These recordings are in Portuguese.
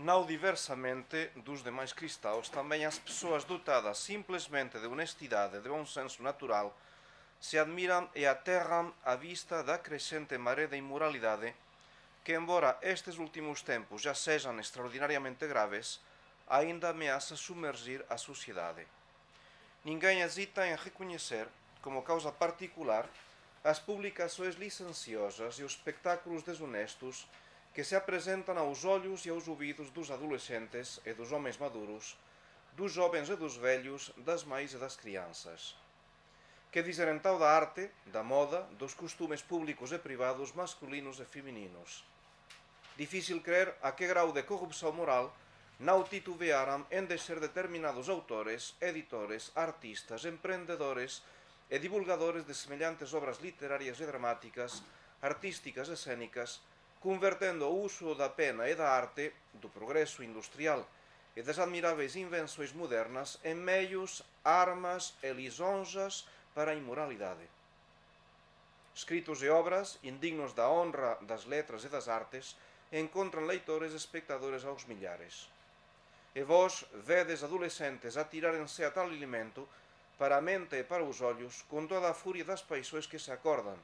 não diversamente dos demais cristãos, também as pessoas dotadas simplesmente de honestidade e de bom senso natural se admiram e aterram à vista da crescente maré de imoralidade que, embora estes últimos tempos já sejam extraordinariamente graves, ainda ameaça submergir a sociedade. Ninguém hesita em reconhecer, como causa particular, as publicações licenciosas e os espetáculos desonestos que se apresentam aos olhos e aos ouvidos dos adolescentes e dos homens maduros, dos jovens e dos velhos, das mães e das crianças. Que dizer então da arte, da moda, dos costumes públicos e privados masculinos e femininos? Difícil crer a que grau de corrupção moral não titubearam em descer determinados autores, editores, artistas, empreendedores e divulgadores de semelhantes obras literárias e dramáticas, artísticas e cênicas, convertendo o uso da pena e da arte, do progresso industrial e das admiráveis invenções modernas em meios, armas e lisonjas para a imoralidade. Escritos e obras, indignos da honra das letras e das artes, encontram leitores e espectadores aos milhares. E vós vedes adolescentes atirarem-se a tal alimento para a mente e para os olhos com toda a fúria das paixões que se acordam.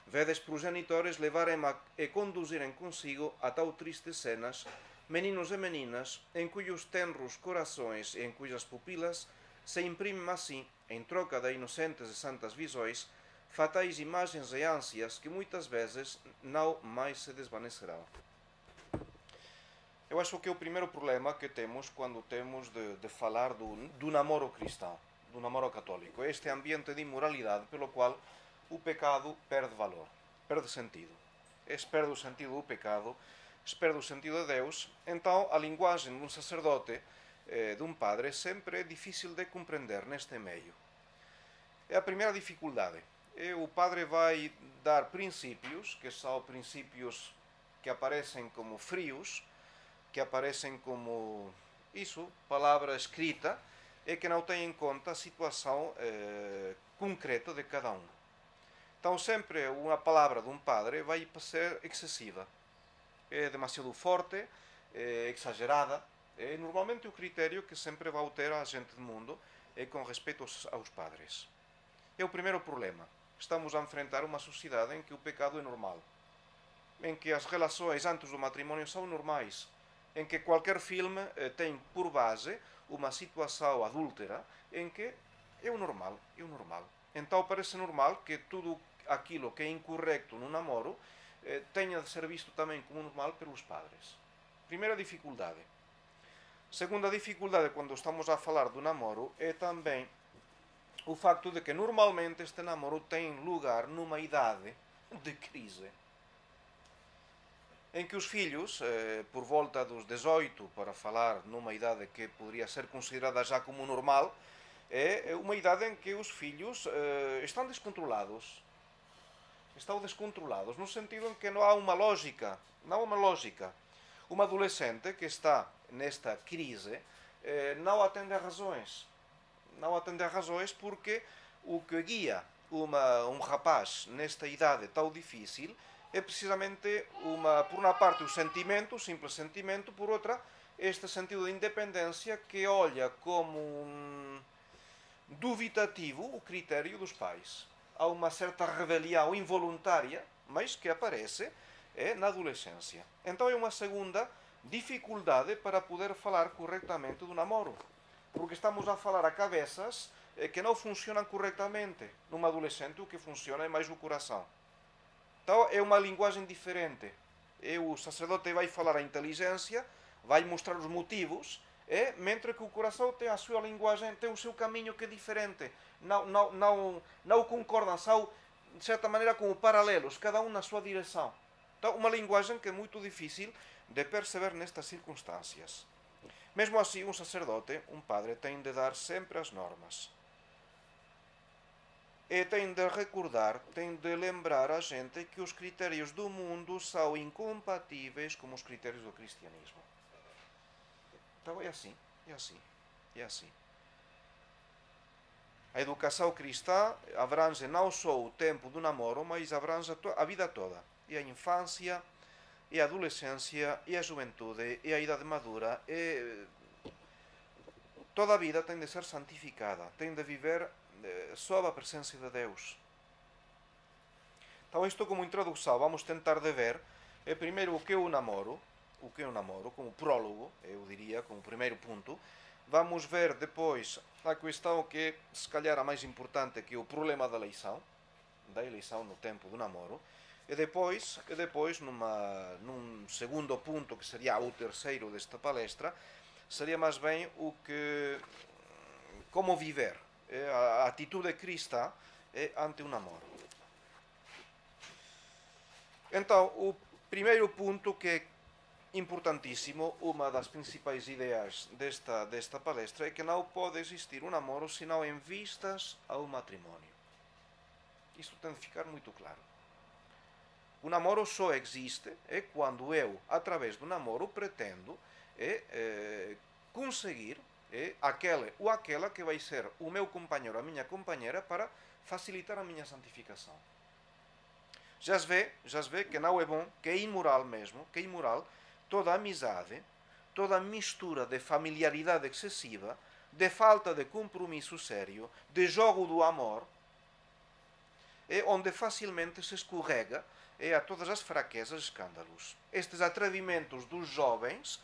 Vedes progenitores levarem e conduzirem consigo a tal tristes cenas meninos e meninas em cujos tenros corações e em cujas pupilas se imprimem assim, em troca de inocentes e santas visões, fatais imagens e ânsias que muitas vezes não mais se desvanecerão. Eu acho que é o primeiro problema que temos quando temos de falar do namoro cristão, do namoro católico. Este ambiente de imoralidade pelo qual o pecado perde valor, perde sentido. Este perde o sentido do pecado, este perde o sentido de Deus. Então a linguagem de um sacerdote, de um padre, sempre é difícil de compreender neste meio. É a primeira dificuldade. O padre vai dar princípios, que são princípios que aparecem como frios, que aparecem como isso, palavra escrita, e que não têm em conta a situação concreta de cada um. Então sempre uma palavra de um padre vai ser excessiva. É demasiado forte, é exagerada. É normalmente o critério que sempre vai ter a gente do mundo é com respeito aos padres. É o primeiro problema. Estamos a enfrentar uma sociedade em que o pecado é normal, em que as relações antes do matrimónio são normais, em que qualquer filme tem por base uma situação adúltera em que é o normal, é o normal. Então parece normal que tudo aquilo que é incorreto no namoro tenha de ser visto também como normal pelos padres. Primeira dificuldade. Segunda dificuldade quando estamos a falar do namoro é também o facto de que normalmente este namoro tem lugar numa idade de crise, em que os filhos, por volta dos 18, para falar numa idade que poderia ser considerada já como normal, é uma idade em que os filhos estão descontrolados. Estão descontrolados, no sentido em que não há uma lógica. Não há uma lógica. Uma adolescente que está nesta crise não atende a razões. Não atende a razões porque o que guia um rapaz nesta idade tão difícil é precisamente, por uma parte, o sentimento, o simples sentimento, por outra, este sentido de independência que olha como dubitativo o critério dos pais. Há uma certa rebelião involuntária, mas que aparece na adolescência. Então é uma segunda dificuldade para poder falar corretamente do namoro. Porque estamos a falar a cabeças que não funcionam corretamente. Numa adolescente o que funciona é mais o coração. Então é uma linguagem diferente. O sacerdote vai falar a inteligência, vai mostrar os motivos, mentre que o coração tem a sua linguagem, tem o seu caminho que é diferente. Não concordam, são de certa maneira como paralelos, cada um na sua direção. Então uma linguagem que é muito difícil de perceber nestas circunstâncias. Mesmo assim, um sacerdote, um padre, tem de dar sempre as normas. E tem de recordar, tem de lembrar a gente que os critérios do mundo são incompatíveis com os critérios do cristianismo. Então é assim, é assim, é assim. A educação cristã abrange não só o tempo do namoro, mas abrange a vida toda. E a infância, e a adolescência, e a juventude, e a idade madura, e toda a vida tem de ser santificada, tem de viver sob a presença de Deus. Então, isto como introdução, vamos tentar de ver primeiro o que é o namoro, como prólogo, eu diria, como primeiro ponto. Vamos ver depois a questão que se calhar a mais importante, que é o problema da eleição no tempo do namoro. E depois num segundo ponto, que seria o terceiro desta palestra, seria mais bem como viver, a atitude cristã ante o namoro. Então, o primeiro ponto, que é importantíssimo, uma das principais ideias desta palestra, é que não pode existir um namoro senão em vistas ao matrimónio. Isto tem de ficar muito claro. O namoro só existe quando eu, através do namoro, pretendo conseguir aquele ou aquela que vai ser o meu companheiro, a minha companheira, para facilitar a minha santificação. Já se vê que não é bom, que é imoral mesmo, que é imoral toda amizade, toda mistura de familiaridade excessiva, de falta de compromisso sério, de jogo do amor, onde facilmente se escorrega a todas as fraquezas e escândalos. Estes atrevimentos dos jovens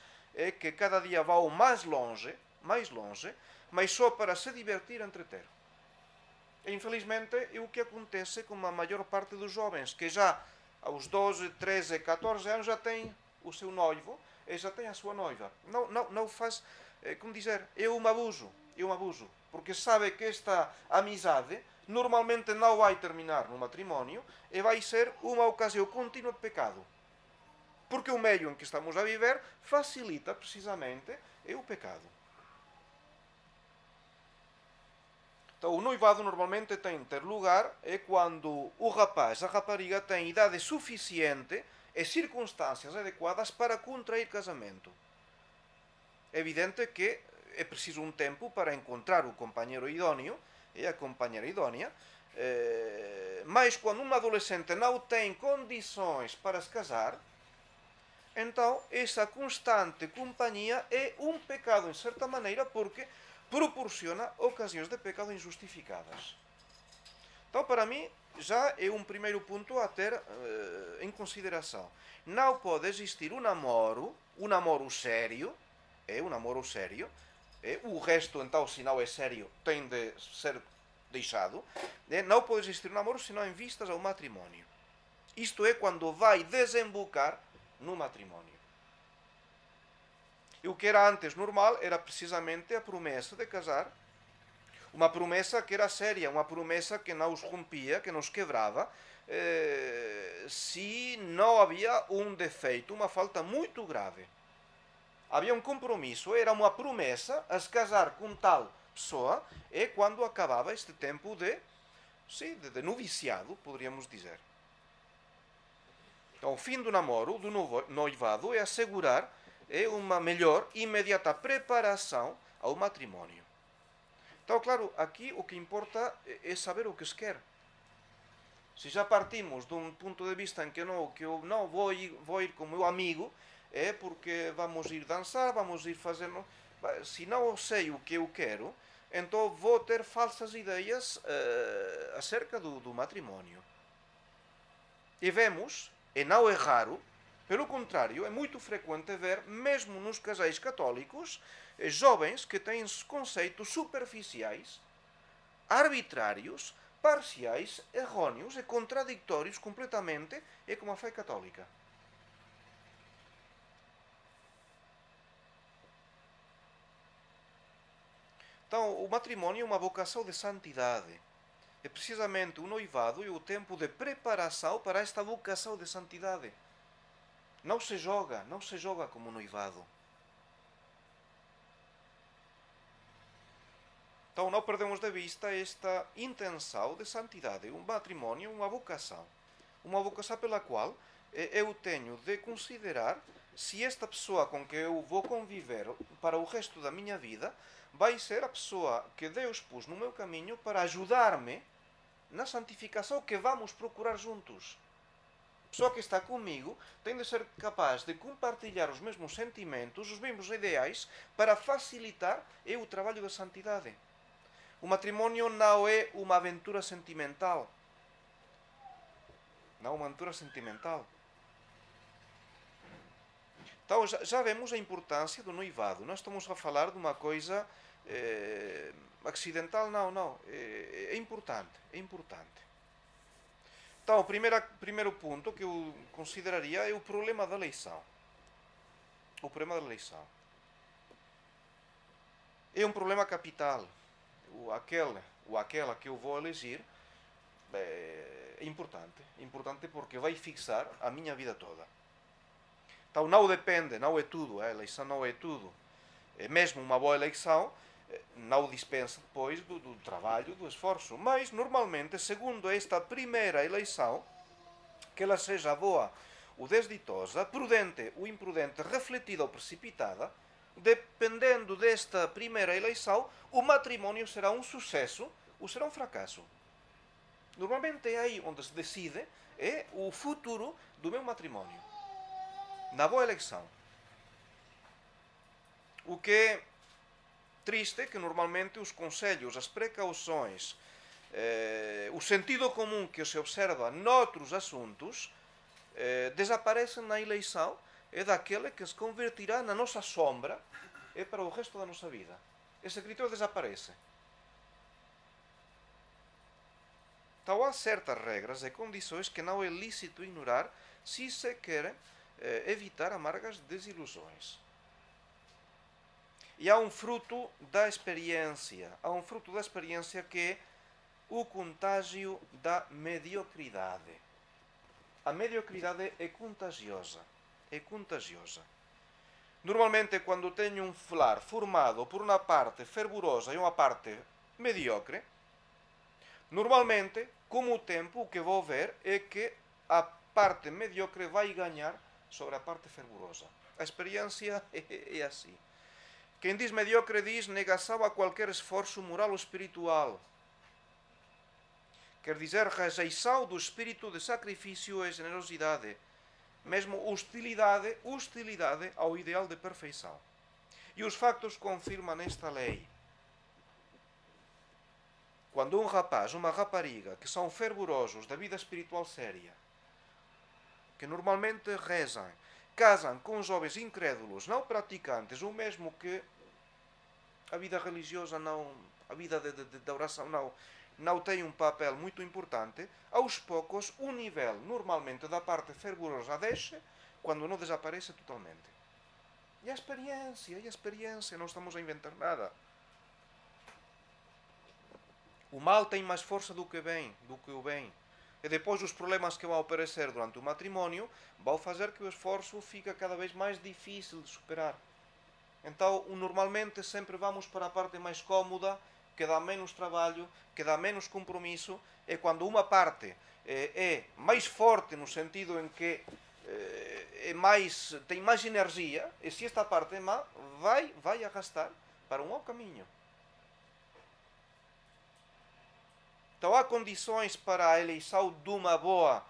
que cada dia vão mais longe, mas só para se divertir e entreter. E, infelizmente, é o que acontece com a maior parte dos jovens, que já aos 12, 13, 14 anos já têm o seu noivo e já tem a sua noiva. Não faz, como dizer, é um abuso, porque sabe que esta amizade normalmente não vai terminar no matrimónio e vai ser uma ocasião contínua de pecado. Porque o meio em que estamos a viver facilita precisamente o pecado. Então, o noivado normalmente tem de ter lugar quando o rapaz, a rapariga, tem idade suficiente e circunstâncias adequadas para contrair casamento. É evidente que é preciso um tempo para encontrar o companheiro idóneo e a companheira idónea, mas quando um adolescente não tem condições para se casar, então essa constante companhia é um pecado, em certa maneira, porque proporciona ocasiões de pecado injustificadas. Então, para mim, já é um primeiro ponto a ter em consideração. Não pode existir um namoro sério, o resto, então, se não é sério, tem de ser deixado. Não pode existir um namoro senão em vistas ao matrimónio. Isto é, quando vai desembocar no matrimónio. E o que era antes normal era precisamente a promessa de casar, uma promessa que era séria, uma promessa que não os rompia, que nos quebrava, se não havia um defeito, uma falta muito grave. Havia um compromisso, era uma promessa a se casar com tal pessoa, e quando acabava este tempo de noviciado, poderíamos dizer. Então, o fim do namoro, do noivado, é assegurar uma melhor e imediata preparação ao matrimónio. Então, claro, aqui o que importa é saber o que se quer. Se já partimos de um ponto de vista em que eu não vou ir com o meu amigo, é porque vamos ir dançar, vamos ir fazer... Se não sei o que eu quero, então vou ter falsas ideias acerca do matrimónio. E vemos, e não é raro, pelo contrário, é muito frequente ver, mesmo nos casais católicos, jovens que têm conceitos superficiais, arbitrários, parciais, errôneos e contraditórios completamente com a fé católica. Então, o matrimónio é uma vocação de santidade. É precisamente o noivado e o tempo de preparação para esta vocação de santidade. Não se joga como noivado. Então não perdemos de vista esta intenção de santidade. Um matrimónio é uma vocação pela qual eu tenho de considerar se esta pessoa com que eu vou conviver para o resto da minha vida vai ser a pessoa que Deus pôs no meu caminho para ajudar-me na santificação que vamos procurar juntos. A pessoa que está comigo tem de ser capaz de compartilhar os mesmos sentimentos, os mesmos ideais, para facilitar o trabalho da santidade. O matrimónio não é uma aventura sentimental. Não é uma aventura sentimental. Então já vemos a importância do noivado. Nós estamos a falar de uma coisa acidental, não. É importante, é importante. Então, o primeiro ponto que eu consideraria é o problema da eleição. O problema da eleição. É um problema capital. Aquela que eu vou eleger é importante. Importante porque vai fixar a minha vida toda. Então não depende, não é tudo. A eleição não é tudo. Mesmo uma boa eleição não dispensa depois do trabalho, do esforço. Mas, normalmente, segundo esta primeira eleição, que ela seja boa ou desditosa, prudente ou imprudente, refletida ou precipitada, dependendo desta primeira eleição, o matrimónio será um sucesso ou será um fracasso. Normalmente é aí onde se decide o futuro do meu matrimónio. Na boa eleição. O que é triste é que normalmente os conselhos, as precauções, o sentido comum que se observa noutros assuntos desaparecem na eleição daquele que se convertirá na nossa sombra para o resto da nossa vida. Esse critério desaparece. Então há certas regras e condições que não é lícito ignorar se se quer evitar amargas desilusões. E há um fruto da experiência. Há um fruto da experiência que é o contágio da mediocridade. A mediocridade é contagiosa. É contagiosa. Normalmente, quando tenho um lar formado por uma parte fervorosa e uma parte mediocre, normalmente, com o tempo, o que vou ver é que a parte mediocre vai ganhar sobre a parte fervorosa. A experiência é assim. Quem diz mediocre diz negação a qualquer esforço moral ou espiritual. Quer dizer, rejeição do espírito de sacrifício e generosidade. Mesmo hostilidade ao ideal de perfeição. E os factos confirmam esta lei. Quando um rapaz, uma rapariga, que são fervorosos da vida espiritual séria, que normalmente rezam, casam com jovens incrédulos, não praticantes, ou mesmo que a vida religiosa não, a vida de oração não tem um papel muito importante, aos poucos o nível normalmente da parte fervorosa desce, quando não desaparece totalmente. E a experiência, não estamos a inventar nada. O mal tem mais força do que o bem. E depois os problemas que vão aparecer durante o matrimónio vão fazer que o esforço fique cada vez mais difícil de superar. Então, normalmente sempre vamos para a parte mais cômoda, que dá menos trabalho, que dá menos compromisso, é quando uma parte é mais forte no sentido em que tem mais energia, e se esta parte é má, vai arrastar para um mau caminho. Então há condições para a eleição de uma boa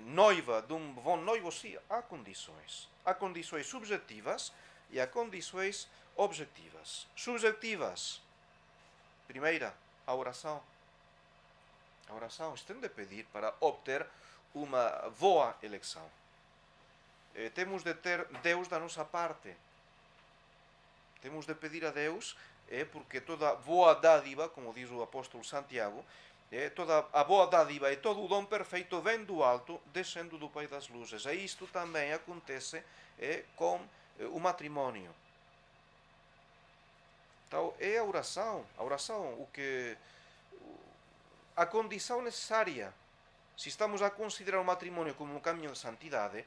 noiva, de um bom noivo, sim, há condições. Há condições subjetivas e há condições objetivas. Subjetivas. Primeira, a oração. A oração se tem de pedir para obter uma boa eleição. Temos de ter Deus da nossa parte. Temos de pedir a Deus, porque toda boa dádiva, como diz o apóstolo Santiago, toda a boa dádiva e todo o dom perfeito vem do alto, descendo do Pai das Luzes. E isto também acontece com o matrimónio. Então, é a oração, a condição necessária. Se estamos a considerar o matrimónio como um caminho de santidade,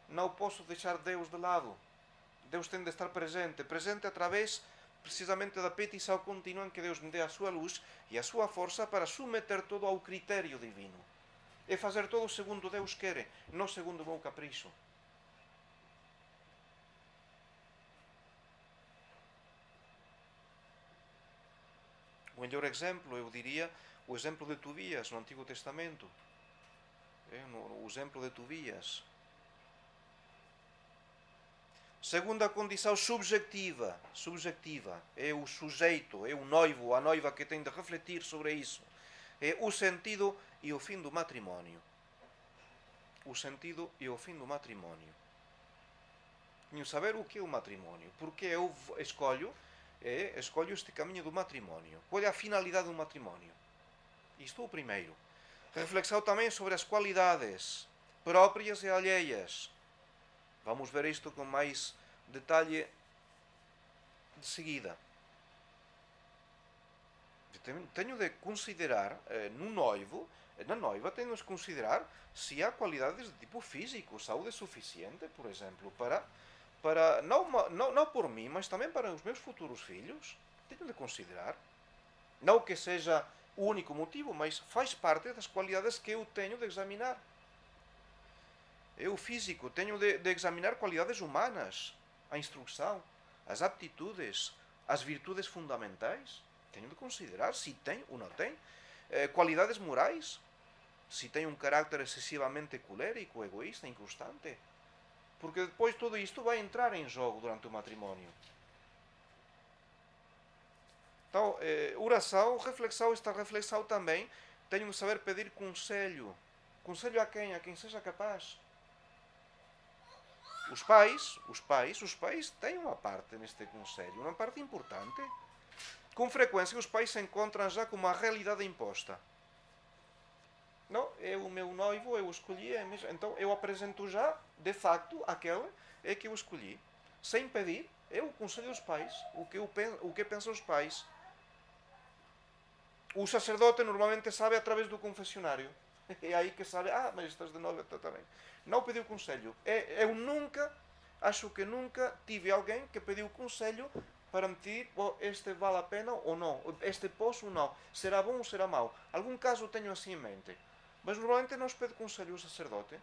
não posso deixar Deus de lado. Deus tem de estar presente através precisamente da petição contínua em que Deus me dê a sua luz e a sua força para submeter todo ao critério divino. É fazer todo segundo Deus quer, não segundo o meu capricho. O melhor exemplo, eu diria, o exemplo de Tobias no Antigo Testamento. no exemplo de Tobias. Segunda condição subjetiva, é o sujeito, é o noivo, a noiva que tem de refletir sobre isso. É o sentido e o fim do matrimónio. O sentido e o fim do matrimónio. Tenho de saber o que é o matrimónio, porque eu escolho este caminho do matrimónio. Qual é a finalidade do matrimónio? Isto é o primeiro. Reflexão também sobre as qualidades próprias e alheias. Vamos ver isto com mais detalhe de seguida. Tenho de considerar, no noivo, na noiva, tenho de considerar se há qualidades de tipo físico, saúde suficiente, por exemplo, para não por mim, mas também para os meus futuros filhos. Tenho de considerar. Não que seja o único motivo, mas faz parte das qualidades que eu tenho de examinar. Eu, físico, tenho de examinar qualidades humanas, a instrução, as aptitudes, as virtudes fundamentais. Tenho de considerar se tem ou não tem. Qualidades morais, se tem um carácter excessivamente colérico, egoísta, inconstante. Porque depois tudo isto vai entrar em jogo durante o matrimónio. Então, oração, reflexão, esta reflexão também, tenho de saber pedir conselho. Conselho a quem? A quem seja capaz. Os pais têm uma parte neste conselho, uma parte importante. Com frequência os pais se encontram já com uma realidade imposta. Não, é o meu noivo, eu escolhi, então eu apresento já, de facto, aquele que eu escolhi. Sem pedir, é o conselho dos pais, o que pensam os pais. O sacerdote normalmente sabe através do confessionário. É aí que sabe, mas estás de noiva também. Não pediu conselho. Eu acho que nunca tive alguém que pediu conselho para me dizer, este vale a pena ou não, este posso ou não, será bom ou será mau. Algum caso tenho assim em mente. Mas normalmente não se pede conselho ao sacerdote.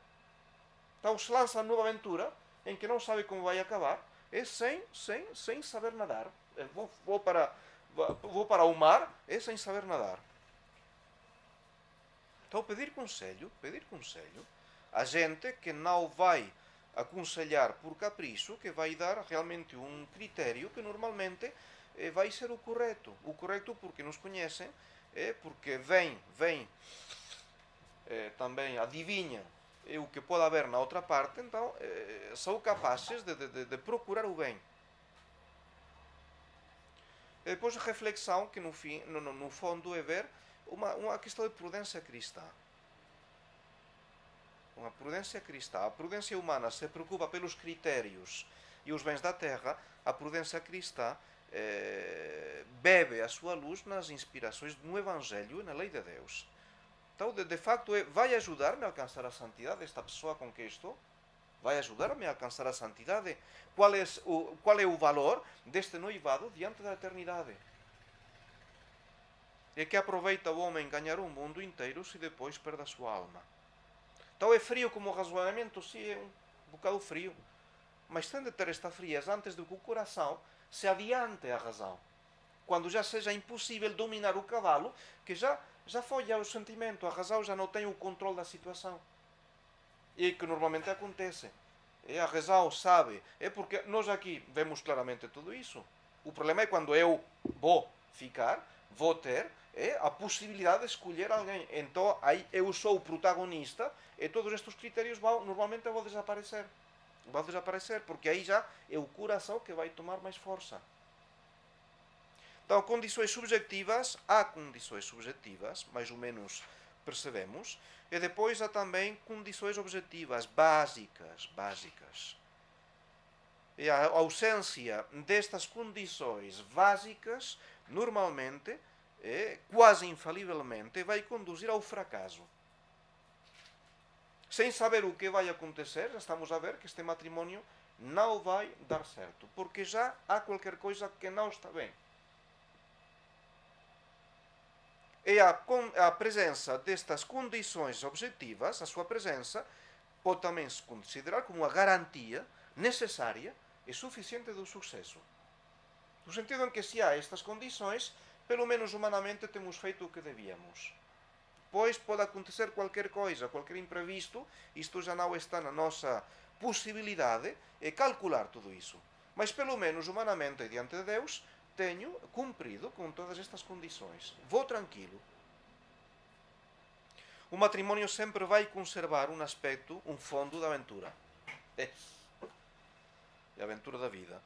Então se lança numa aventura em que não sabe como vai acabar, sem saber nadar. Vou para o mar, sem saber nadar. Então pedir conselho, a gente que não vai aconselhar por capricho, que vai dar realmente um critério que normalmente vai ser o correto. O correto porque nos conhecem, porque vem também adivinham o que pode haver na outra parte, então são capazes de procurar o bem. E depois a reflexão, que no fundo é ver uma questão de prudência cristã. Uma prudência cristã. A prudência humana se preocupa pelos critérios e os bens da terra. A prudência cristã bebe a sua luz nas inspirações no Evangelho e na lei de Deus. Então, de facto, vai ajudar-me a alcançar a santidade esta pessoa com quem estou? Vai ajudar-me a alcançar a santidade? Qual é o valor deste noivado diante da eternidade? É que aproveita o homem ganhar o mundo inteiro se depois perde a sua alma. Então é frio como razoamento? Sim, é um bocado frio. Mas tem de ter esta frieza antes de que o coração se adiante a razão. Quando já seja impossível dominar o cavalo, que já foi o sentimento, a razão já não tem o controle da situação. E que normalmente acontece. A razão sabe. É porque nós aqui vemos claramente tudo isso. O problema é quando eu vou ter a possibilidade de escolher alguém. Então aí eu sou o protagonista e todos estes critérios normalmente vão desaparecer. Vão desaparecer porque aí já é o coração que vai tomar mais força. Então, condições subjetivas, há condições subjetivas, mais ou menos percebemos, e depois há também condições objetivas, básicas. E a ausência destas condições básicas, normalmente, quase infalivelmente, vai conduzir ao fracasso. Sem saber o que vai acontecer, estamos a ver que este matrimónio não vai dar certo, porque já há qualquer coisa que não está bem. E a presença destas condições objetivas, a sua presença, pode também se considerar como uma garantia necessária e suficiente do sucesso. No sentido em que se há estas condições, pelo menos humanamente temos feito o que devíamos. depois pode acontecer qualquer coisa, qualquer imprevisto, isto já não está na nossa possibilidade de calcular tudo isso. Mas pelo menos humanamente diante de Deus tenho cumprido com todas estas condições. Vou tranquilo. O matrimônio sempre vai conservar um aspecto, um fundo de aventura. É a aventura da vida.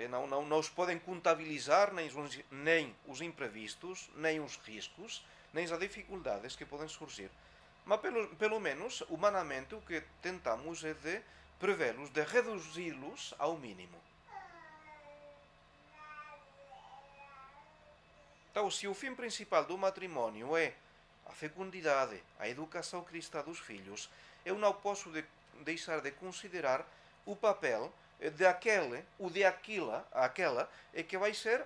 Não os podem contabilizar nem os imprevistos, nem os riscos, nem as dificuldades que podem surgir. Mas pelo menos, humanamente, o que tentamos é de prevê-los, de reduzi-los ao mínimo. Então, se o fim principal do matrimônio é a fecundidade, a educação cristã dos filhos, eu não posso deixar de considerar o papel daquele, ou de aquela, que vai ser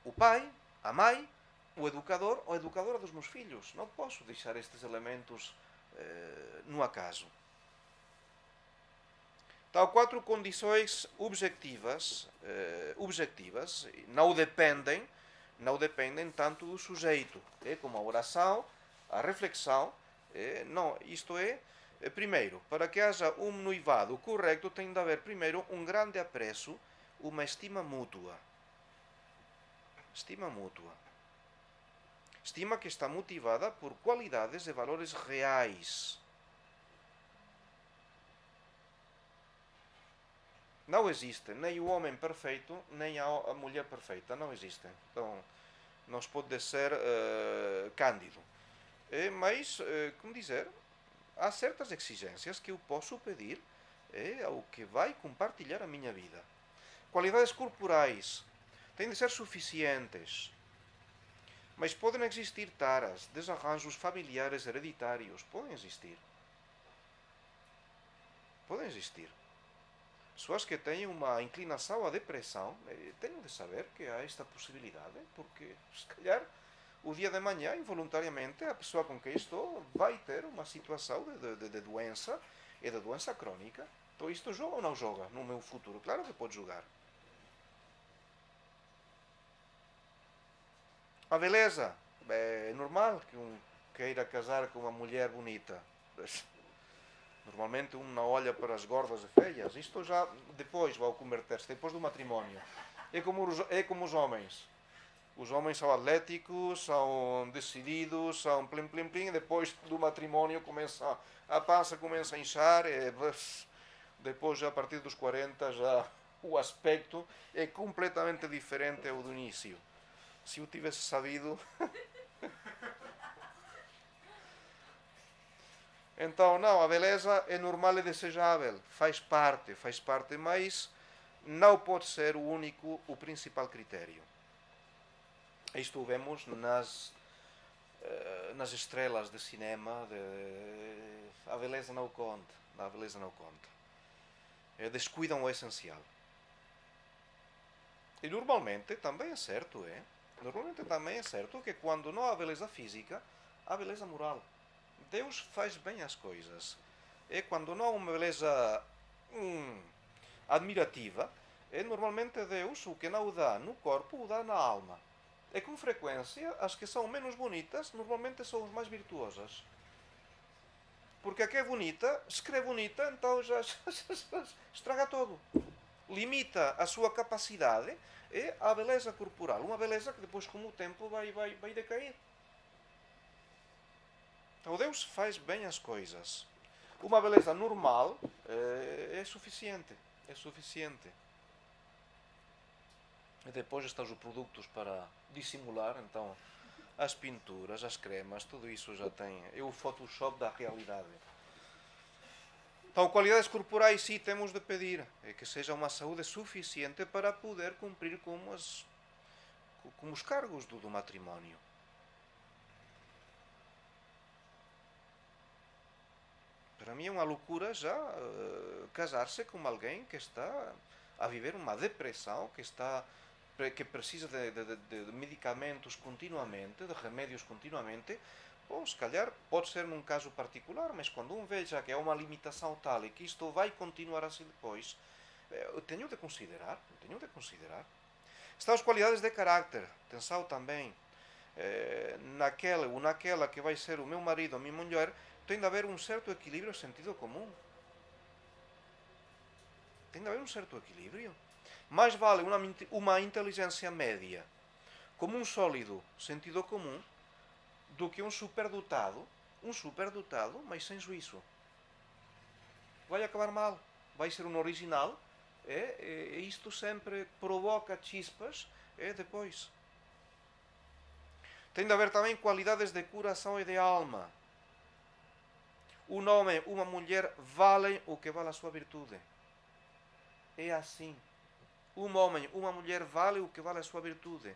o pai, a mãe, o educador ou a educadora dos meus filhos. Não posso deixar estes elementos no acaso. Então, 4 condições objetivas não dependem tanto do sujeito, como a oração, a reflexão. Não, isto é, primeiro, para que haja um noivado correto, tem de haver primeiro um grande apreço, uma estima mútua. Estima mútua. Estima que está motivada por qualidades e valores reais. Não existe nem o homem perfeito, nem a mulher perfeita. Não existem. Então, não se pode ser cândido. Mas, como dizer, há certas exigências que eu posso pedir ao que vai compartilhar a minha vida. Qualidades corporais têm de ser suficientes. Mas podem existir taras, desarranjos familiares hereditários. Podem existir. Podem existir. Pessoas que têm uma inclinação à depressão, tenho de saber que há esta possibilidade, porque, se calhar, o dia de manhã, involuntariamente, a pessoa com quem estou vai ter uma situação de doença, e de doença crônica. Então, isto joga ou não joga no meu futuro? Claro que pode jogar. A beleza. É normal que um queira casar com uma mulher bonita. Normalmente um não olha para as gordas e feias. Isto já depois vai converter-se, depois do matrimónio. É como os homens. Os homens são atléticos, são decididos, são plim plim plim. Depois do matrimónio a pança começa a inchar. Depois, já a partir dos 40, já o aspecto é completamente diferente ao do início. Se eu tivesse sabido... Então, não, a beleza é normal e desejável, faz parte, mas não pode ser o principal critério. Isto vemos nas estrelas de cinema, a beleza não conta, descuidam o essencial. E normalmente também é certo que quando não há beleza física, há beleza moral. Deus faz bem as coisas. Quando não há uma beleza admirativa, normalmente Deus o que não dá no corpo, o dá na alma. E com frequência, as que são menos bonitas, normalmente são as mais virtuosas. Porque a que é bonita, se crê bonita, então já estraga tudo. Limita a sua capacidade à beleza corporal. Uma beleza que depois, com o tempo, vai decair. Então Deus faz bem as coisas. Uma beleza normal é suficiente. E depois estão os produtos para dissimular. Então, as pinturas, as cremas, tudo isso já tem. É o Photoshop da realidade. Então, qualidades corporais, sim, temos de pedir que seja uma saúde suficiente para poder cumprir com os cargos do matrimónio. Para mim é uma loucura já casar-se com alguém que está a viver uma depressão, que precisa de medicamentos continuamente, de remédios continuamente. Bom, se calhar pode ser num caso particular, mas quando veja que há uma limitação tal e que isto vai continuar assim depois, eu tenho de considerar. Estão as qualidades de carácter. Atenção também. naquele ou naquela que vai ser o meu marido ou a minha mulher, tem de haver um certo equilíbrio, sentido comum. Tem de haver um certo equilíbrio. Mais vale uma inteligência média como um sólido sentido comum do que um superdotado, mas sem juízo. Vai acabar mal, vai ser um original, e isto sempre provoca chispas depois. Tem de haver também qualidades de coração e de alma. Um homem, uma mulher valem o que vale a sua virtude. É assim. Um homem, uma mulher vale o que vale a sua virtude.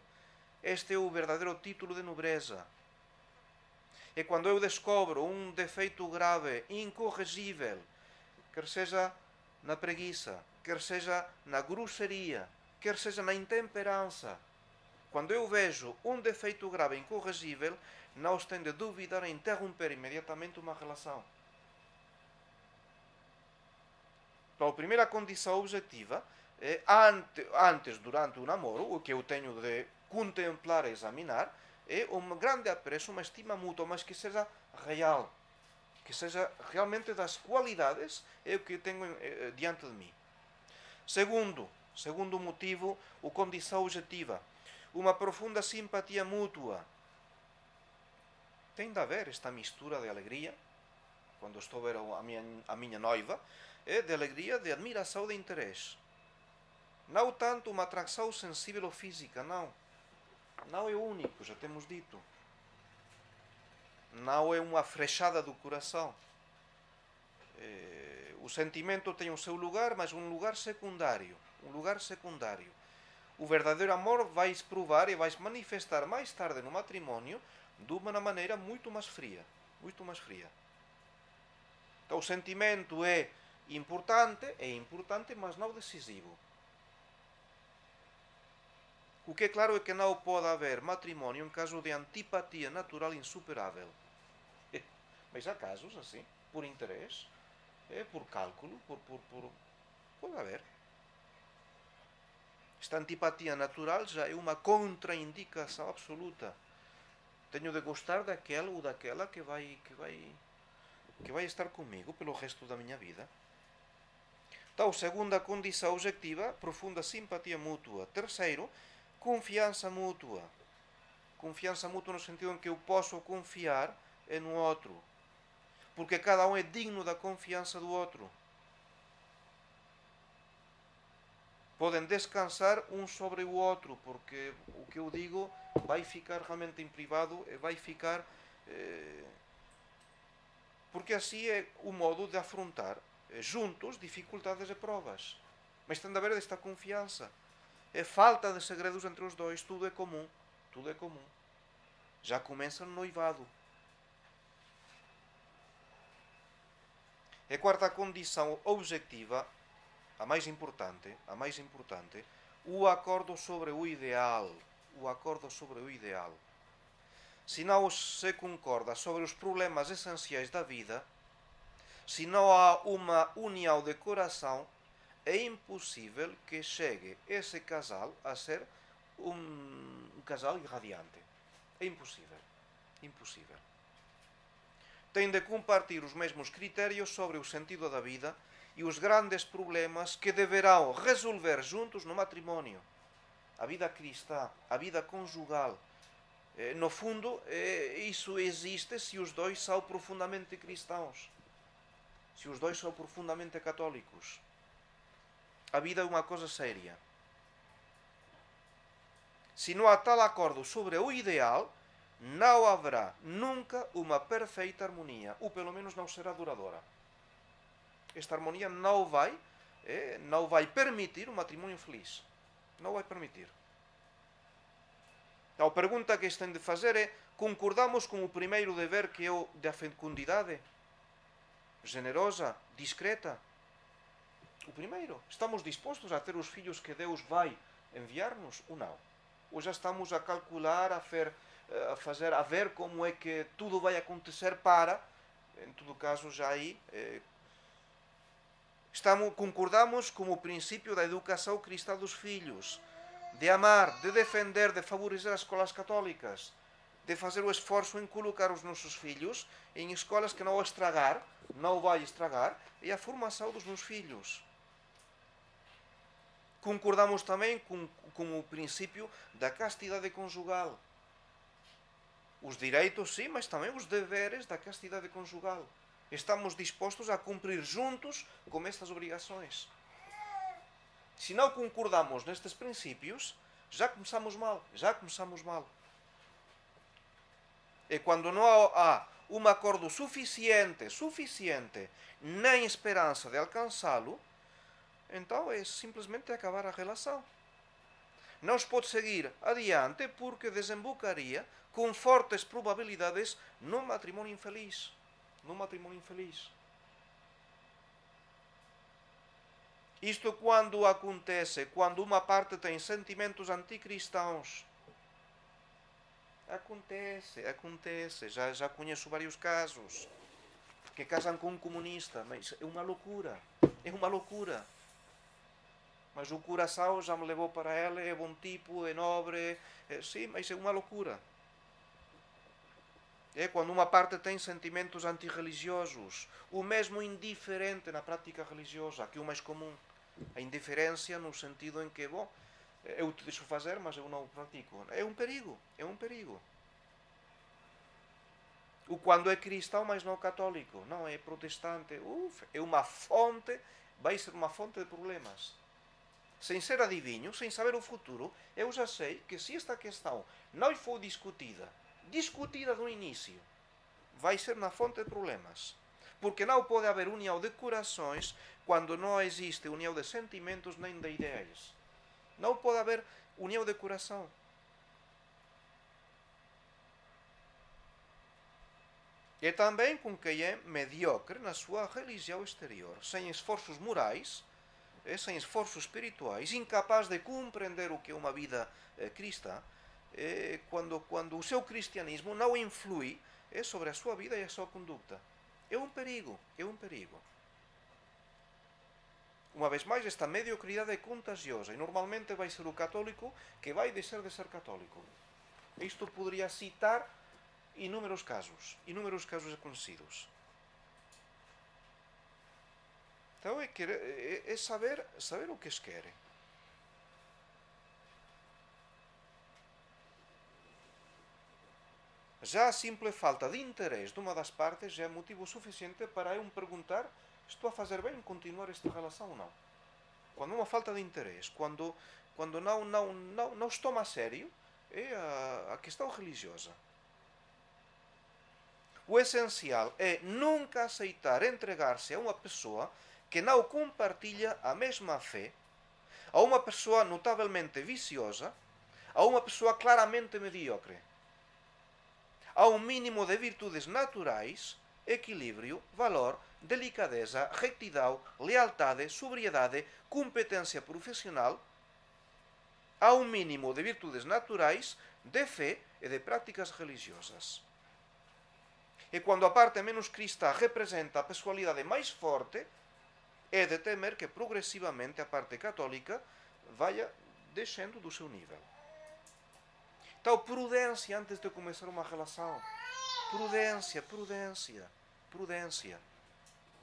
Este é o verdadeiro título de nobreza. E quando eu descobro um defeito grave, incorrigível, quer seja na preguiça, quer seja na grosseria, quer seja na intemperança, quando eu vejo um defeito grave, incorrigível, não se tem de duvidar em interromper imediatamente uma relação. Então, a primeira condição objetiva é, antes, durante o namoro, o que eu tenho de contemplar e examinar, é um grande apreço, uma estima mútua, mas que seja real, que seja realmente das qualidades o que tenho diante de mim. Segundo motivo, a condição objetiva, uma profunda simpatia mútua. Tem de haver esta mistura de alegria, quando estou a ver a minha noiva, de alegria, de admiração, de interesse. Não tanto uma atração sensível ou física, não. Não é único, já temos dito. Não é uma flechada do coração. O sentimento tem o seu lugar, mas um lugar secundário. O verdadeiro amor vai-se provar e vai-se manifestar mais tarde no matrimónio de uma maneira muito mais fria. Então o sentimento é importante, mas não decisivo. O que é claro é que não pode haver matrimónio em caso de antipatia natural insuperável. Mas há casos assim, por interesse, por cálculo, pode haver. Esta antipatia natural já é uma contraindicação absoluta. Tenho de gostar daquele ou daquela que vai estar comigo pelo resto da minha vida. Então, segunda condição objetiva, profunda simpatia mútua. Terceiro, confiança mútua. Confiança mútua no sentido em que eu posso confiar no outro. Porque cada um é digno da confiança do outro. Podem descansar um sobre o outro, porque o que eu digo vai ficar realmente em privado, vai ficar... porque assim é o modo de afrontar juntos dificuldades e provas. Mas tem de haver esta confiança. É falta de segredos entre os dois, tudo é comum. Já começa no noivado. A quarta condição objetiva, a mais importante, o acordo sobre o ideal. Se não se concorda sobre os problemas essenciais da vida, se não há uma união de coração, é impossível que chegue esse casal a ser um casal irradiante. É impossível. Tem de compartilhar os mesmos critérios sobre o sentido da vida e os grandes problemas que deverão resolver juntos no matrimónio. A vida cristã, a vida conjugal. No fundo, isso existe se os dois são profundamente cristãos. Se os dois são profundamente católicos. A vida é uma coisa séria. Se não há tal acordo sobre o ideal, não haverá nunca uma perfeita harmonia, ou pelo menos não será duradoura. Esta harmonia não vai permitir um matrimónio feliz. Não vai permitir. Então, a pergunta que têm de fazer é: concordamos com o primeiro dever, que é o da fecundidade? Generosa, discreta? O primeiro. Estamos dispostos a ter os filhos que Deus vai enviar-nos ou não? Ou já estamos a calcular, a ver como é que tudo vai acontecer para, em todo caso, já aí, concordamos com o princípio da educação cristã dos filhos, de amar, de defender, de favorecer as escolas católicas, de fazer o esforço em colocar os nossos filhos em escolas que não vai estragar, é a formação dos meus filhos. Concordamos também com o princípio da castidade conjugal. Os direitos, sim, mas também os deveres da castidade conjugal. Estamos dispostos a cumprir juntos com estas obrigações. Se não concordamos nestes princípios, já começamos mal. E quando não há um acordo suficiente, nem esperança de alcançá-lo, então é simplesmente acabar a relação. Não se pode seguir adiante porque desembocaria com fortes probabilidades num matrimônio infeliz. Isto quando acontece, quando uma parte tem sentimentos anticristãos. Acontece. Já conheço vários casos que casam com um comunista, mas é uma loucura. Mas o curaçao já me levou para ela, é bom tipo, é nobre, sim, mas é uma loucura. É quando uma parte tem sentimentos antirreligiosos, o mesmo indiferente na prática religiosa, que é o mais comum. A indiferença no sentido em que, bom, eu te deixo fazer, mas eu não o pratico. É um perigo. O quando é cristão, mas não católico, não é protestante, é uma fonte, vai ser uma fonte de problemas. Sem ser adivinho, sem saber o futuro, eu já sei que se esta questão não for discutida no início, vai ser na fonte de problemas. Porque não pode haver união de corações quando não existe união de sentimentos nem de ideias. Não pode haver união de coração. E também com quem é mediocre na sua religião exterior, sem esforços morais, sem esforços espirituais, incapaz de compreender o que é uma vida cristã, quando o seu cristianismo não influi sobre a sua vida e a sua conduta. É um perigo. Uma vez mais, esta mediocridade é contagiosa e normalmente vai ser o católico que vai deixar de ser católico. Isto poderia citar inúmeros casos conhecidos. Então é saber o que se quer. Já a simple falta de interesse de uma das partes já é motivo suficiente para eu me perguntar: estou a fazer bem em continuar esta relação ou não? Quando há uma falta de interesse, quando não se toma a sério, é a questão religiosa. O essencial é nunca aceitar entregar-se a uma pessoa que não compartilha a mesma fé, a uma pessoa notavelmente viciosa, a uma pessoa claramente medíocre. Há um mínimo de virtudes naturais, equilíbrio, valor, delicadeza, retidão, lealdade, sobriedade, competência profissional. Há um mínimo de virtudes naturais, de fé e de práticas religiosas. E quando a parte menos cristã representa a personalidade mais forte, é de temer que progressivamente a parte católica vá descendo do seu nível. Então, prudência antes de começar uma relação. Prudência.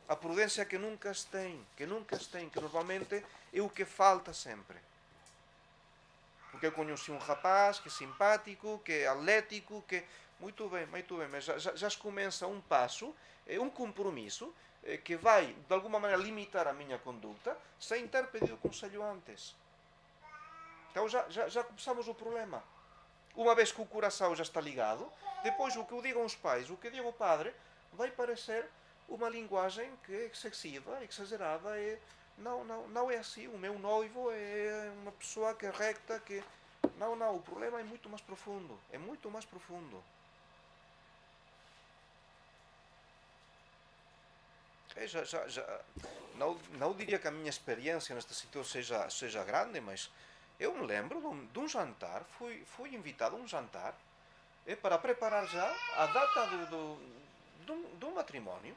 A prudência que nunca se tem, que normalmente é o que falta sempre. Porque eu conheci um rapaz que é simpático, que é atlético, que... Muito bem, mas já se começa um passo, um compromisso, que vai, de alguma maneira, limitar a minha conduta, sem ter pedido conselho antes. Então já começamos o problema. Uma vez que o coração já está ligado, depois o que eu digo aos pais, o que digo ao padre, vai parecer uma linguagem que é excessiva, exagerada. Não é assim. O meu noivo é uma pessoa que é recta, que... Não, o problema é muito mais profundo. Não diria que a minha experiência nesta situação seja grande, mas eu me lembro de um jantar, fui invitado a um jantar para preparar já a data do matrimónio.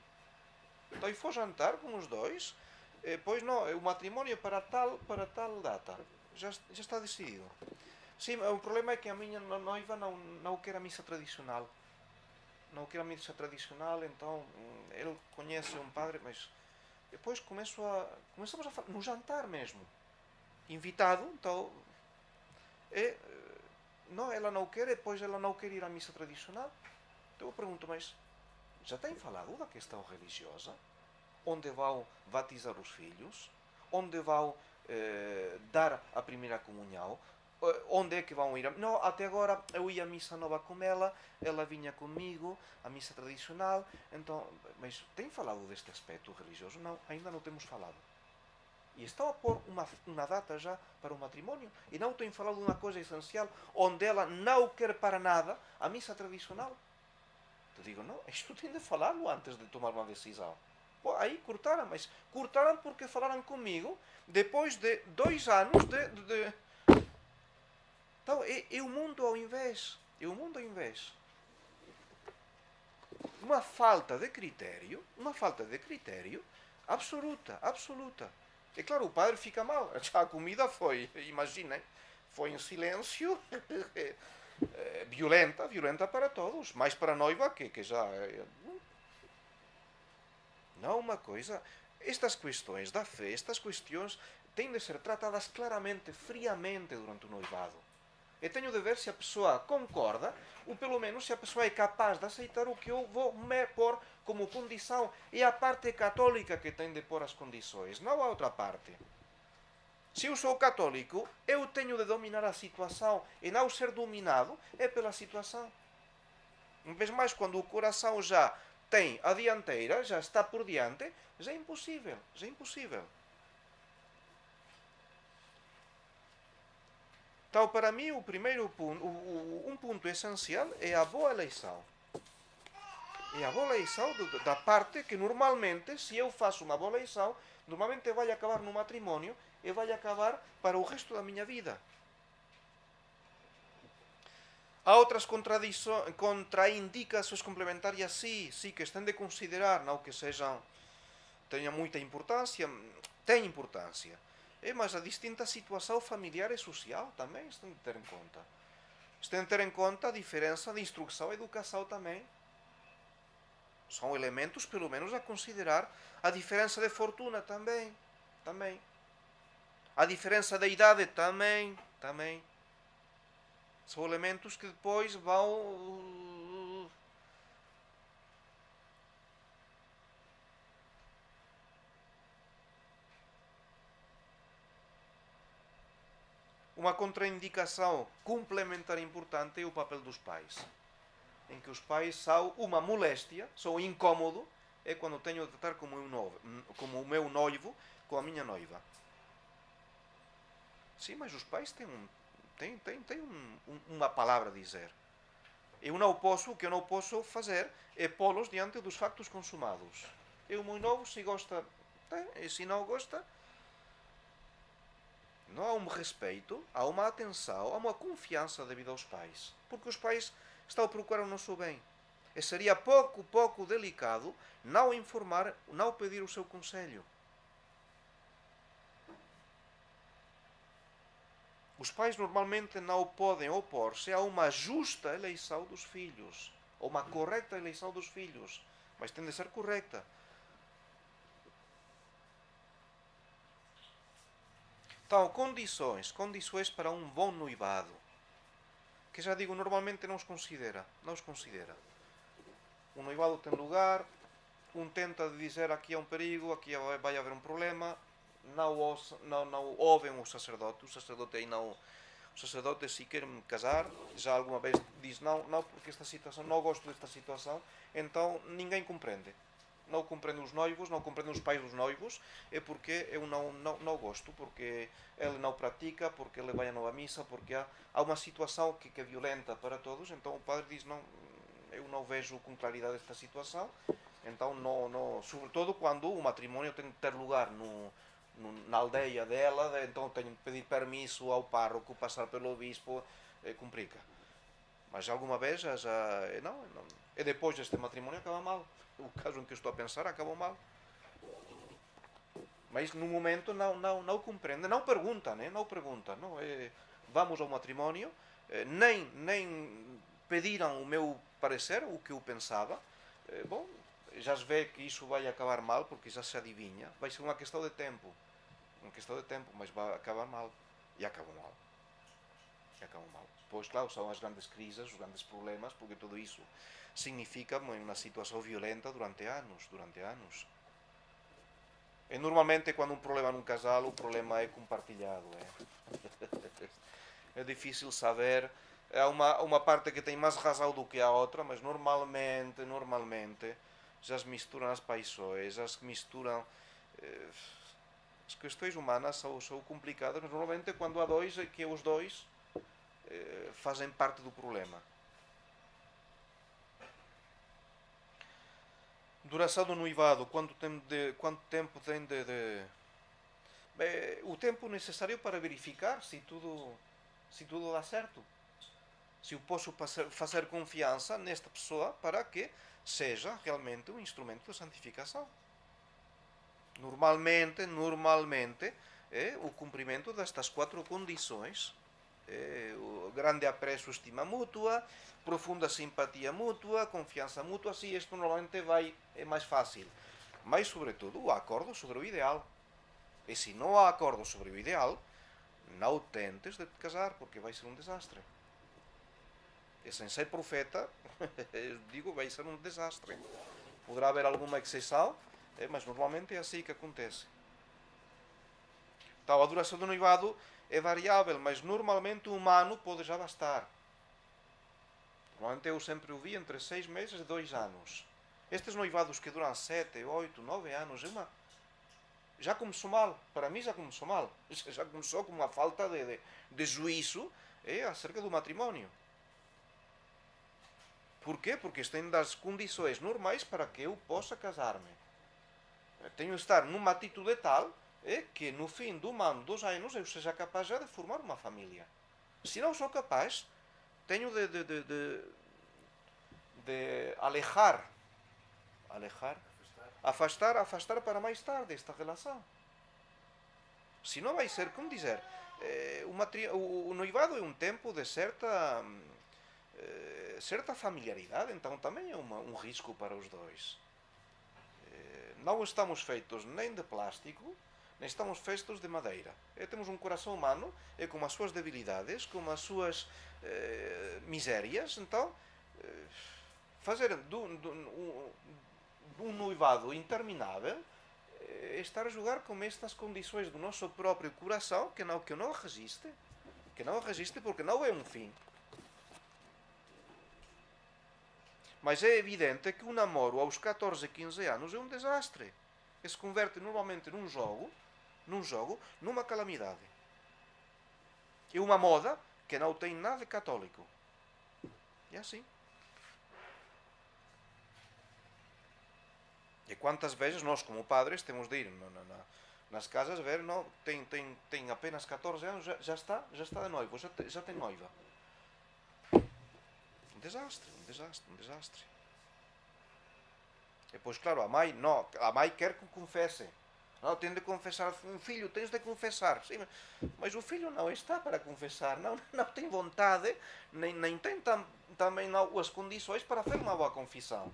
Então eu fui jantar com os dois, pois não, o matrimónio é para tal data, já está decidido. Sim, o problema é que a minha noiva não quer a missa tradicional. Não quer a missa tradicional, então ele conhece um padre, mas depois começamos a falar, no jantar mesmo. Invitado, então, é, não, ela não quer, depois ela não quer ir à missa tradicional. Então eu pergunto, mas já tem falado da questão religiosa? Onde vão batizar os filhos? Onde vão dar a primeira comunhão? Onde é que vão ir? Não, até agora eu ia à missa nova com ela vinha comigo, a missa tradicional, então, mas tem falado deste aspecto religioso? Não, ainda não temos falado. E estão a pôr uma data já para o matrimónio e não têm falado de uma coisa essencial onde ela não quer para nada a missa tradicional. Eu digo, não, isto tem de falá-lo antes de tomar uma decisão. Pô, aí cortaram, mas cortaram porque falaram comigo depois de 2 anos de... Então, é o mundo ao invés. É o mundo ao invés. Uma falta de critério absoluta, absoluta. É claro, o padre fica mal. Já a comida foi, imaginem, foi em silêncio, violenta para todos. Mais para a noiva que já... Não, uma coisa... Estas questões da fé, estas questões têm de ser tratadas claramente, friamente durante o noivado. Eu tenho de ver se a pessoa concorda, ou pelo menos se a pessoa é capaz de aceitar o que eu vou me pôr como condição. É a parte católica que tem de pôr as condições, não a outra parte. Se eu sou católico, eu tenho de dominar a situação, e não ser dominado é pela situação. Uma vez mais, quando o coração já tem a dianteira, já está por diante, já é impossível, já é impossível. Então, para mim, o primeiro ponto, um ponto essencial é a boa eleição. É a boa eleição da parte que normalmente, se eu faço uma boa eleição, normalmente vai acabar no matrimónio e vai acabar para o resto da minha vida. Há outras contraindicações complementárias, sim, que estão de considerar, não que sejam, tenham muita importância, tem importância. Mas a distinta situação familiar e social também estão de ter em conta. Estão de ter em conta a diferença de instrução e educação também. São elementos, pelo menos, a considerar. A diferença de fortuna também. A diferença da idade também. São elementos que depois vão... Uma contraindicação complementar importante é o papel dos pais. Em que os pais são uma moléstia, são incómodo, é quando tenho de tratar como o meu noivo com a minha noiva. Sim, mas os pais têm uma palavra a dizer. O que eu não posso fazer é pô-los diante dos factos consumados. O meu novo, se gosta, e se não gosta, não há um respeito, há uma atenção, há uma confiança devido aos pais. Porque os pais estão a procurar o nosso bem. E seria pouco delicado não informar, não pedir o seu conselho. Os pais normalmente não podem opor-se a uma justa eleição dos filhos, ou uma correta eleição dos filhos, mas tem de ser correta. Então, condições para um bom noivado, que já digo, normalmente não os considera. O noivado tem lugar, tenta dizer aqui é um perigo, aqui vai haver um problema, não ouvem o sacerdote aí não... O sacerdote, se quer me casar, já alguma vez diz não, porque esta situação, não gosto desta situação, então ninguém compreende. Não compreende os noivos, não compreende os pais dos noivos, é porque eu não gosto, porque ele não pratica, porque ele vai à nova missa, porque há uma situação que é violenta para todos, então o padre diz não, eu não vejo com claridade esta situação, então não, sobretudo quando o matrimónio tem de ter lugar na aldeia dela, então tenho de pedir permisso ao párroco, passar pelo bispo, complica. Mas alguma vez já não, e depois este matrimónio acaba mal. O caso em que estou a pensar acabou mal. Mas no momento não compreende, não pergunta, né? Não pergunta, não é vamos ao matrimónio, nem pediram o meu parecer, o que eu pensava. Bom, já se vê que isso vai acabar mal, porque já se adivinha. Vai ser uma questão de tempo. Uma questão de tempo, mas vai acabar mal. E acabou mal. E acabou mal. Pois, claro, são as grandes crises, os grandes problemas, porque tudo isso significa uma situação violenta durante anos. E normalmente, quando um problema num casal, o problema é compartilhado. É difícil saber. Há uma parte que tem mais razão do que a outra, mas normalmente já se misturam as paixões, já se misturam. As questões humanas são complicadas, mas normalmente quando há dois, é que os dois fazem parte do problema. Duração do noivado, quanto tempo tem o tempo necessário para verificar se tudo dá certo. Se eu posso fazer confiança nesta pessoa para que seja realmente um instrumento de santificação. Normalmente, o cumprimento destas 4 condições, o grande apreço, estima mútua, profunda simpatia mútua, confiança mútua, assim isto normalmente é mais fácil. Mas, sobretudo, o acordo sobre o ideal. E se não há acordo sobre o ideal, não tentes de te casar, porque vai ser um desastre. E sem ser profeta, digo, vai ser um desastre. Poderá haver alguma exceção, mas normalmente é assim que acontece. Então, a duração do noivado é variável, mas normalmente um ano pode já bastar. Normalmente eu sempre ouvi entre 6 meses e 2 anos. Estes noivados que duram 7, 8, 9 anos, já começou mal. Para mim já começou mal. Já começou com uma falta de juízo acerca do matrimónio. Porquê? Porque tem das condições normais para que eu possa casar-me. Tenho de estar numa atitude tal que no fim de 1 ano, 2 anos, eu seja capaz já de formar uma família. Se não sou capaz, tenho de afastar para mais tarde esta relação. Se não vai ser, como dizer, o noivado é um tempo de certa familiaridade, então também é um risco para os dois. Não estamos feitos nem de plástico, nem estamos feitos de madeira. Temos um coração humano, com as suas debilidades, com as suas misérias. Então, fazer um noivado interminável é estar a jogar com estas condições do nosso próprio coração, que não resiste, porque não é um fim. Mas é evidente que o namoro aos 14, 15 anos é um desastre. Que se converte normalmente num jogo, numa calamidade. É uma moda que não tem nada de católico. É assim. E quantas vezes nós, como padres, temos de ir nas casas ver, não, tem apenas 14 anos, já está de noivo, já tem noiva. Um desastre. E depois, claro, a mãe quer que confesse. Não, tem de confessar, filho, tens de confessar. Sim, mas o filho não está para confessar, não tem vontade, nem tem também as condições para fazer uma boa confissão.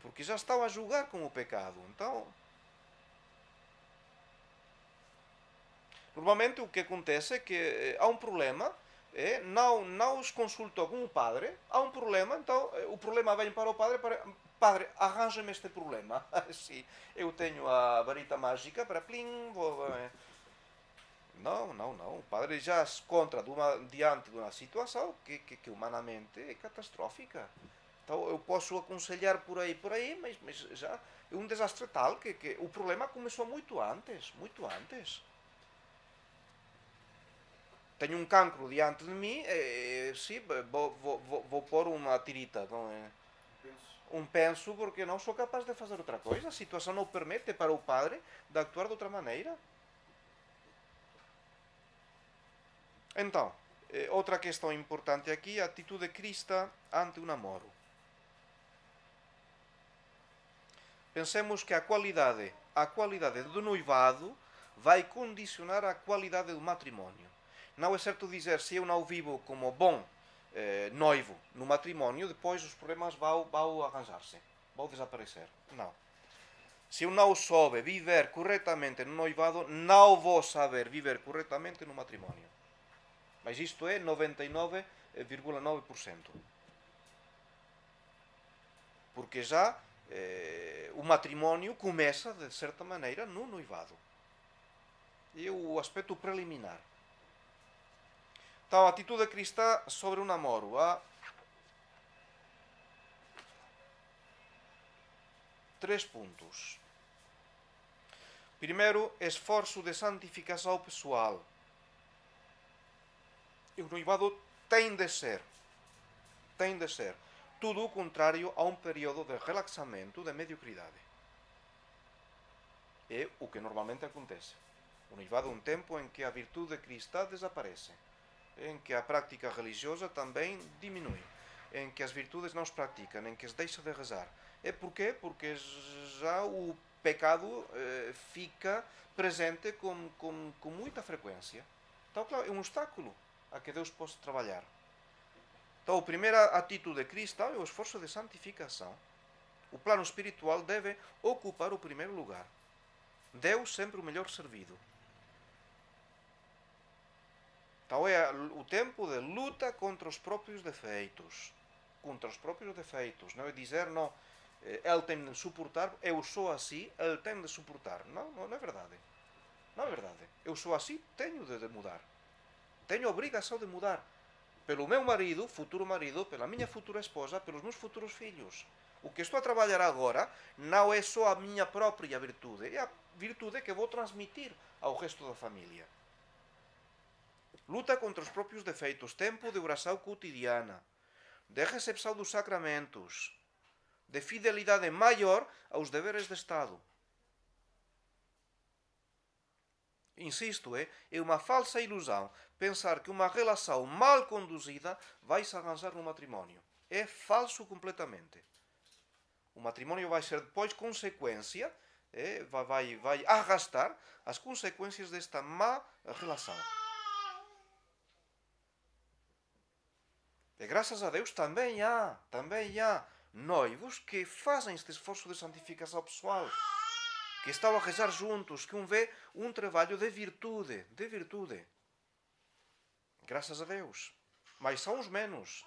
Porque já estão a julgar com o pecado. Então, normalmente o que acontece é que há um problema, não os consultou com o padre, há um problema, então o problema vem para o padre, padre, arranja-me este problema. Sim, eu tenho a varita mágica para plim, Não. O padre já se encontra diante de uma situação que humanamente é catastrófica. Então eu posso aconselhar por aí, mas já é um desastre tal que o problema começou muito antes. Tenho um cancro diante de mim, sim, vou pôr uma tirita, não é? Um penso, porque não sou capaz de fazer outra coisa. A situação não permite para o padre de actuar de outra maneira. Então, outra questão importante aqui, a atitude cristã ante o namoro. Pensemos que a qualidade do noivado vai condicionar a qualidade do matrimónio. Não é certo dizer, se eu não vivo como bom noivo no matrimónio, depois os problemas vão arranjar-se, vão desaparecer. Não. Se eu não souber viver corretamente no noivado, não vou saber viver corretamente no matrimónio. Mas isto é 99,9%. Porque já o matrimónio começa, de certa maneira, no noivado. É o aspecto preliminar. Então, a atitude cristã sobre o namoro. Há 3 pontos. Primeiro, esforço de santificação pessoal. E o noivado tem de ser tudo o contrário a um período de relaxamento, de mediocridade. É o que normalmente acontece. O noivado é um tempo em que a virtude cristã desaparece, em que a prática religiosa também diminui, em que as virtudes não se praticam, em que se deixa de rezar. É porquê? Porque já o pecado fica presente com muita frequência. Então, claro, é um obstáculo a que Deus possa trabalhar. Então, a primeira atitude cristã é o esforço de santificação. O plano espiritual deve ocupar o primeiro lugar. Deus sempre o melhor servido. Então, é o tempo de luta contra os próprios defeitos. Não é dizer, não, ele tem de suportar, eu sou assim, ele tem de suportar. Não é verdade. Não é verdade. Eu sou assim, tenho de mudar. Tenho a obrigação de mudar. Pelo meu marido, futuro marido, pela minha futura esposa, pelos meus futuros filhos. O que estou a trabalhar agora não é só a minha própria virtude, é a virtude que vou transmitir ao resto da família. Luta contra os próprios defeitos, tempo de oração cotidiana, de recepção dos sacramentos, de fidelidade maior aos deveres de Estado. Insisto, é uma falsa ilusão pensar que uma relação mal conduzida vai se arranjar no matrimónio. É falso completamente. O matrimónio vai ser depois consequência, vai arrastar as consequências desta má relação. E graças a Deus também há noivos que fazem este esforço de santificação pessoal, que estão a rezar juntos, que vê um trabalho de virtude. Graças a Deus. Mas são os menos.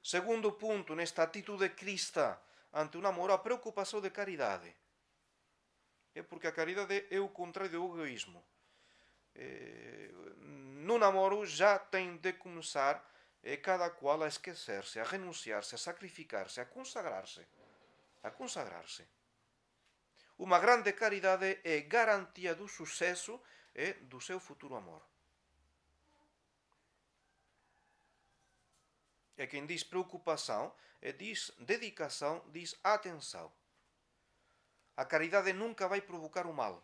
Segundo ponto, nesta atitude cristã ante o namoro, a preocupação de caridade. É porque a caridade é o contrário do egoísmo. No namoro já tem de começar cada qual a esquecer-se, a renunciar-se, a sacrificar-se, a consagrar-se. Uma grande caridade é garantia do sucesso e do seu futuro amor. É quem diz preocupação, diz dedicação, diz atenção. A caridade nunca vai provocar o mal.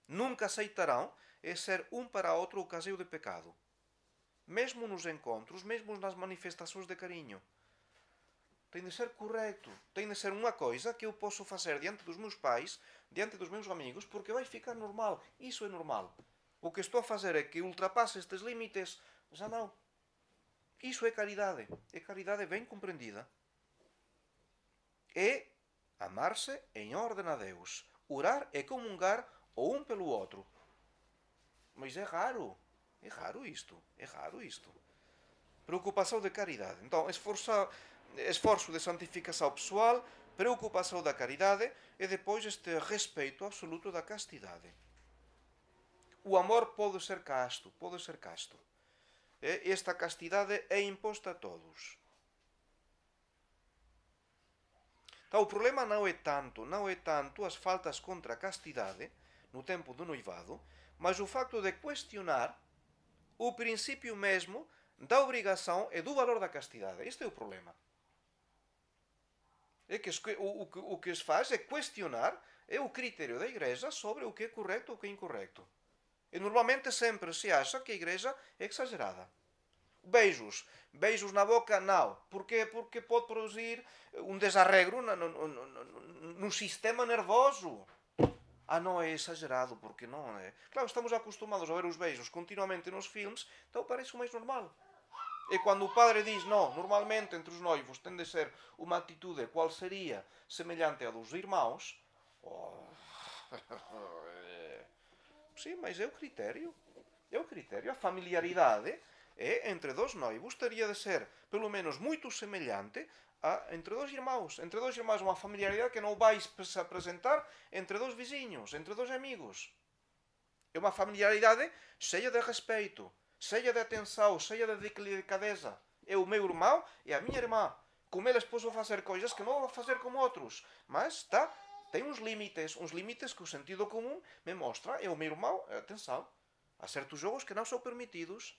Nunca aceitarão ser um para outro ocasião de pecado. Mesmo nos encontros, mesmo nas manifestações de carinho. Tem de ser correto. Tem de ser uma coisa que eu posso fazer diante dos meus pais, diante dos meus amigos, porque vai ficar normal. Isso é normal. O que estou a fazer é que ultrapasse estes limites. Já não. Isso é caridade. É caridade bem compreendida. É amar-se em ordem a Deus. Orar e comungar o um pelo outro. Mas é raro. É raro isto. Preocupação de caridade. Então, esforço de santificação pessoal, preocupação da caridade e depois este respeito absoluto da castidade. O amor pode ser casto. Esta castidade é imposta a todos. Então, o problema não é tanto as faltas contra a castidade no tempo do noivado, mas o facto de questionar o princípio mesmo da obrigação e do valor da castidade. Este é o problema. É que o que se faz é questionar o critério da Igreja sobre o que é correto ou o que é incorreto. E normalmente sempre se acha que a Igreja é exagerada. Beijos na boca, não. Porquê? Porque pode produzir um desarreglo no sistema nervoso. não é exagerado, porque não é... Claro, estamos acostumados a ver os beijos continuamente nos filmes, então parece o mais normal. E quando o padre diz, não, normalmente entre os noivos tem de ser uma atitude qual seria semelhante à dos irmãos, oh, sim, mas é o critério. É o critério. A familiaridade entre dois noivos teria de ser, pelo menos, muito semelhante entre dois irmãos. Entre dois irmãos, uma familiaridade que não vai se apresentar entre dois vizinhos, entre dois amigos. É uma familiaridade cheia de respeito, cheia de atenção, cheia de delicadeza. É o meu irmão e a minha irmã. Com eles posso fazer coisas que não vou fazer com outros. Mas tem uns limites que o sentido comum me mostra. É o meu irmão, atenção. Há certos jogos que não são permitidos.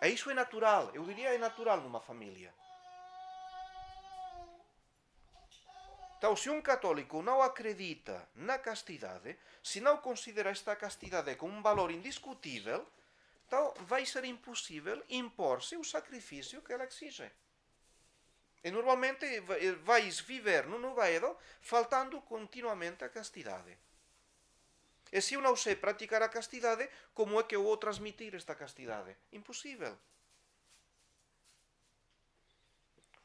E isso é natural. Eu diria é natural numa família. Então, se um católico não acredita na castidade, se não considera esta castidade como um valor indiscutível, então vai ser impossível impor-se o sacrifício que ela exige. E normalmente vais viver no novedo faltando continuamente a castidade. E se eu não sei praticar a castidade, como é que eu vou transmitir esta castidade? Impossível.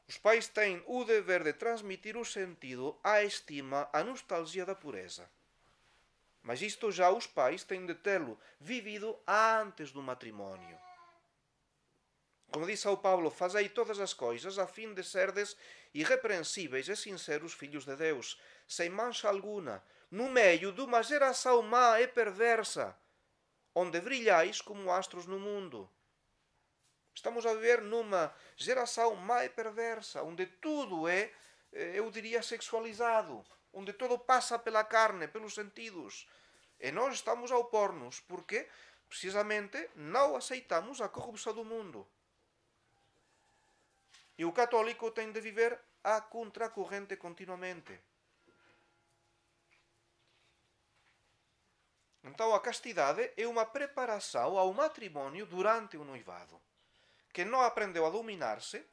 Os pais têm o dever de transmitir o sentido, a estima, a nostalgia da pureza. Mas isto já os pais têm de tê-lo vivido antes do matrimónio. Como diz São Paulo, fazei todas as coisas a fim de serdes irrepreensíveis e sinceros filhos de Deus, sem mancha alguna, no meio de uma geração má e perversa, onde brilhais como astros no mundo. Estamos a viver numa geração má e perversa, onde tudo é, eu diria, sexualizado, onde tudo passa pela carne, pelos sentidos. E nós estamos a opor-nos, porque precisamente não aceitamos a corrupção do mundo. E o católico tem de viver a contracorrente continuamente. Então a castidade é uma preparação ao matrimónio durante o noivado. Quem não aprendeu a dominar-se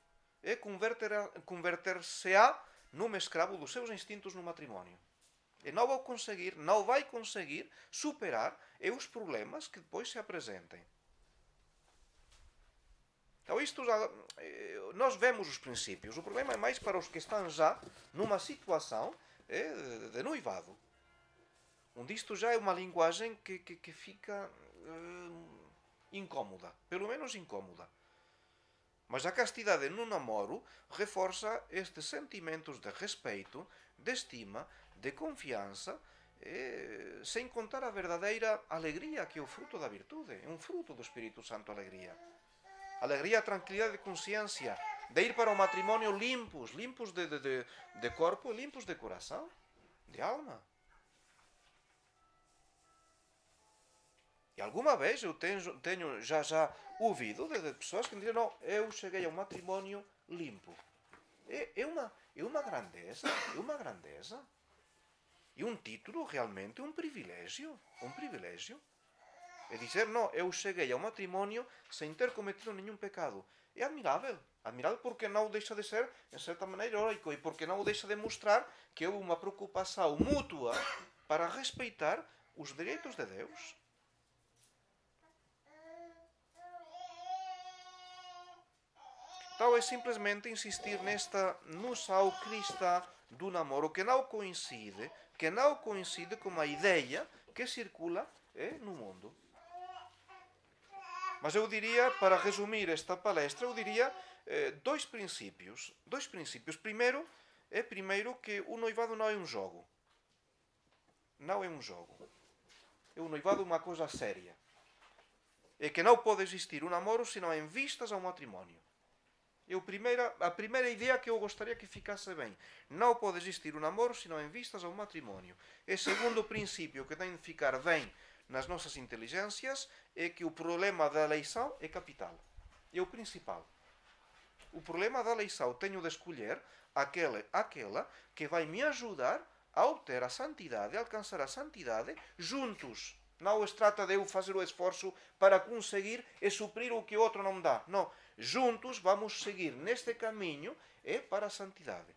converter-se-á num escravo dos seus instintos no matrimónio. E não vai conseguir superar os problemas que depois se apresentem. Então isto já, nós vemos os princípios. O problema é mais para os que estão já numa situação de noivado. Onde isto já é uma linguagem que fica incómoda. Pelo menos incómoda. Mas a castidade no namoro reforça estes sentimentos de respeito, de estima, de confiança, sem contar a verdadeira alegria que é o fruto da virtude. É um fruto do Espírito Santo, alegria. Alegria, tranquilidade de consciência, de ir para o matrimónio limpos de corpo e limpos de coração, de alma. E alguma vez eu tenho já ouvido de pessoas que me dizem, não, eu cheguei a um matrimónio limpo. É uma grandeza, é uma grandeza. E um título realmente, um privilégio. É dizer, não, eu cheguei ao matrimónio sem ter cometido nenhum pecado. É admirável. Admirável porque não deixa de ser, em certa maneira, heroico. E porque não deixa de mostrar que houve uma preocupação mútua para respeitar os direitos de Deus. Então é simplesmente insistir nesta noção cristã do namoro que não coincide com a ideia que circula no mundo. Mas eu diria, para resumir esta palestra, eu diria dois princípios. Primeiro que o noivado não é um jogo. Não é um jogo. É o noivado uma coisa séria. É que não pode existir um namoro senão em vistas ao matrimónio. A primeira ideia que eu gostaria que ficasse bem. Não pode existir um namoro senão em vistas ao matrimónio. E segundo princípio que tem de ficar bem nas nossas inteligências é que o problema da eleição é capital. É o principal. O problema da eleição tenho de escolher aquela que vai me ajudar a obter a santidade, a alcançar a santidade juntos. Não se trata de eu fazer o esforço para conseguir e suprir o que o outro não me dá. Não. Juntos vamos seguir neste caminho para a santidade.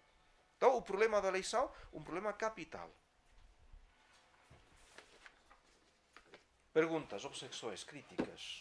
Então, o problema da eleição, um problema capital. Perguntas, obxecções, críticas?